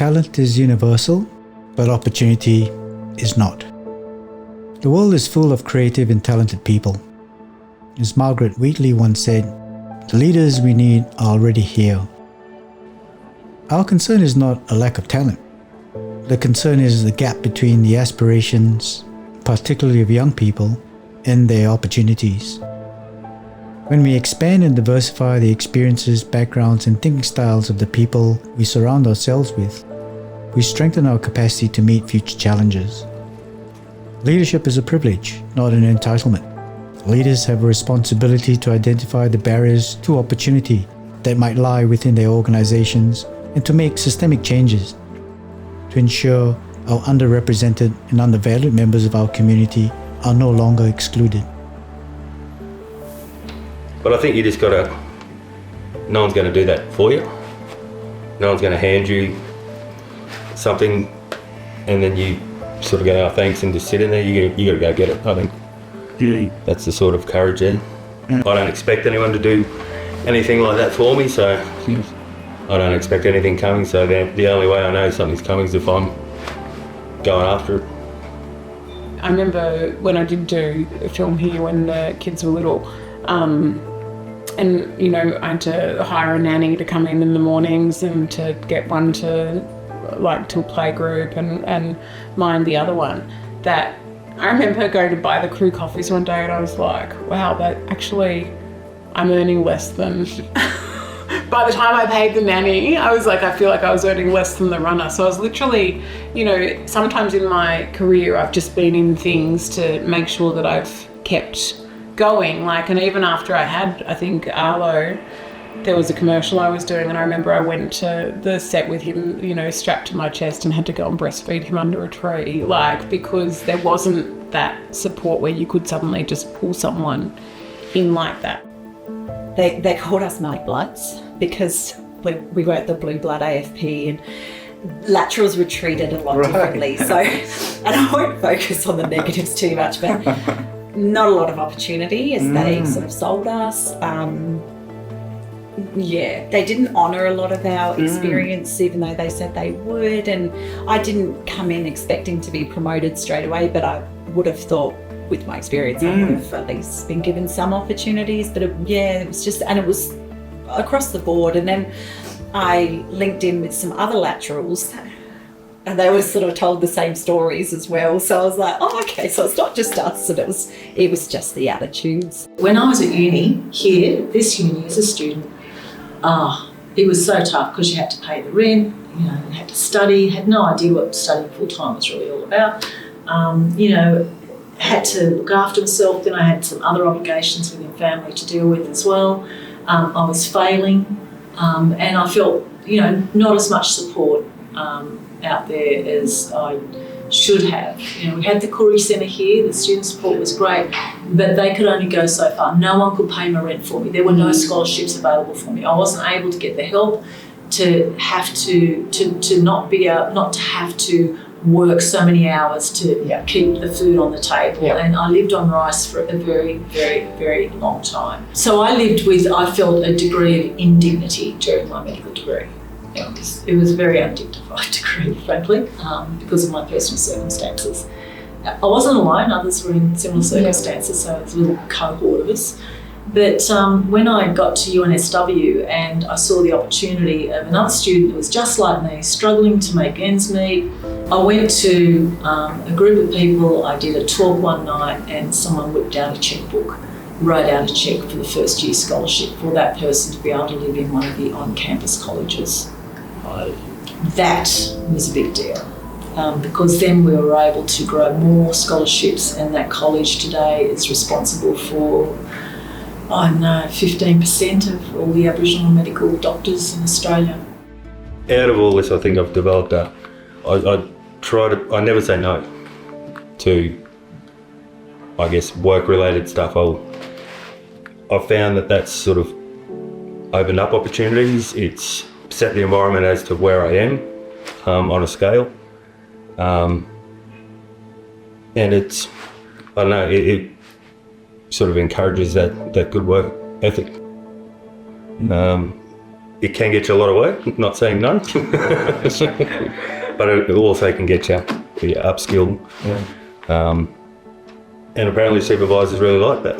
Talent is universal, but opportunity is not. The world is full of creative and talented people. As Margaret Wheatley once said, the leaders we need are already here. Our concern is not a lack of talent. The concern is the gap between the aspirations, particularly of young people, and their opportunities. When we expand and diversify the experiences, backgrounds, and thinking styles of the people we surround ourselves with, we strengthen our capacity to meet future challenges. Leadership is a privilege, not an entitlement. Leaders have a responsibility to identify the barriers to opportunity that might lie within their organizations and to make systemic changes to ensure our underrepresented and undervalued members of our community are no longer excluded. But I think you just gotta, no one's gonna do that for you. No one's gonna hand you something and then you sort of go, oh thanks, and just sit in there. You gotta go get it, I think. Yeah. That's the sort of courage there. I don't expect anyone to do anything like that for me, so I don't expect anything coming, so the only way I know something's coming is if I'm going after it. I remember when I did do a film here when the kids were little, and you know, I had to hire a nanny to come in the mornings and to get one to a play group and mind the other one. That I remember going to buy the crew coffees one day and I was like, wow, that actually I'm earning less than by the time I paid the nanny, I was like, I feel like I was earning less than the runner. So I was literally, you know, sometimes in my career I've just been in things to make sure that I've kept going. And even after I had, I think, Arlo, there was a commercial I was doing and I remember I went to the set with him, you know, strapped to my chest and had to go and breastfeed him under a tree, because there wasn't that support where you could suddenly just pull someone in like that. They called us Muddy Bloods because we weren't the blue blood AFP and laterals were treated a lot differently. So, and I won't focus on the negatives too much, but not a lot of opportunity as they sort of sold us. They didn't honour a lot of our experience, even though they said they would. And I didn't come in expecting to be promoted straight away, but I would have thought with my experience, I would have at least been given some opportunities. But it was just, and it was across the board. And then I linked in with some other laterals and they were sort of told the same stories as well. So I was like, oh, okay, so it's not just us. And it was just the attitudes. When I was at uni here, this uni as a student, it was so tough because you had to pay the rent, you know, you had to study, had no idea what studying full-time was really all about. You know, had to look after myself, then I had some other obligations within family to deal with as well. I was failing and I felt, you know, not as much support out there as I should have. You know, we had the Corey Centre here, the student support was great, but they could only go so far. No one could pay my rent for me. There were no scholarships available for me. I wasn't able to get the help to have to not to have to work so many hours to keep the food on the table. And I lived on rice for a very, very, very long time. So I lived with, I felt a degree of indignity during my medical degree. It was a very undignified degree, frankly, because of my personal circumstances. I wasn't alone, others were in similar circumstances, so it's a little cohort of us. But when I got to UNSW and I saw the opportunity of another student who was just like me, struggling to make ends meet, I went to a group of people, I did a talk one night and someone whipped out a checkbook, wrote out a cheque for the first year scholarship for that person to be able to live in one of the on-campus colleges. That was a big deal because then we were able to grow more scholarships, and that college today is responsible for, I don't know, 15% of all the Aboriginal medical doctors in Australia. Out of all this, I think I've developed I never say no to, I guess, work-related stuff. I've found that that's sort of opened up opportunities. It's set the environment as to where I am on a scale. And it's, I don't know, it sort of encourages that good work ethic. it can get you a lot of work, not saying none. But it also can get you upskilled. And apparently supervisors really like that.